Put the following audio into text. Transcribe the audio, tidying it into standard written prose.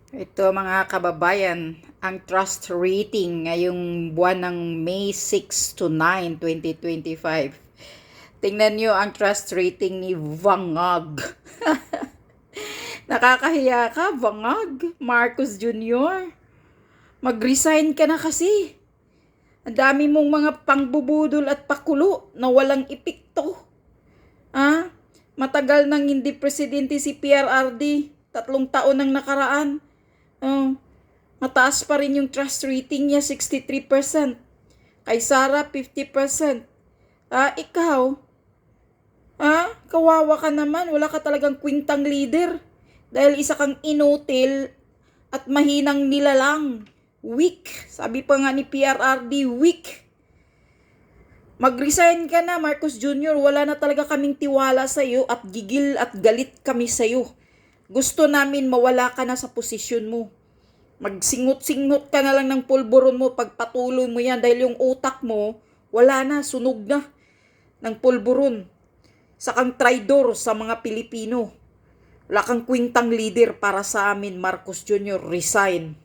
Ito mga kababayan, ang trust rating ngayong buwan ng May 6 to 9, 2025. Tingnan nyo ang trust rating ni Vangag. Nakakahiya ka, Vangag, Marcos Jr. Mag-resign ka na kasi. Ang dami mong mga pangbubudol at pakulo na walang epekto. Ah, matagal nang hindi presidente si PRRD. 3 taon nang nakaraan. Oh, mataas pa rin yung trust rating niya, 63%. Kay Sara, 50%. Ikaw, kawawa ka naman. Wala ka talagang kwintang leader. Dahil isa kang inutil at mahinang nilalang. Weak. Sabi pa nga ni PRRD, weak. Mag-resign ka na, Marcos Jr. Wala na talaga kaming tiwala sa iyo at gigil at galit kami sa iyo. Gusto namin mawala ka na sa posisyon mo. Magsingot-singot ka na lang ng pulburon mo pag patuloy mo yan dahil yung utak mo, wala na, sunog na ng pulburon. Sa kang traidor sa mga Pilipino. Wala kang kwintang leader para sa amin, Marcos Jr. Resign.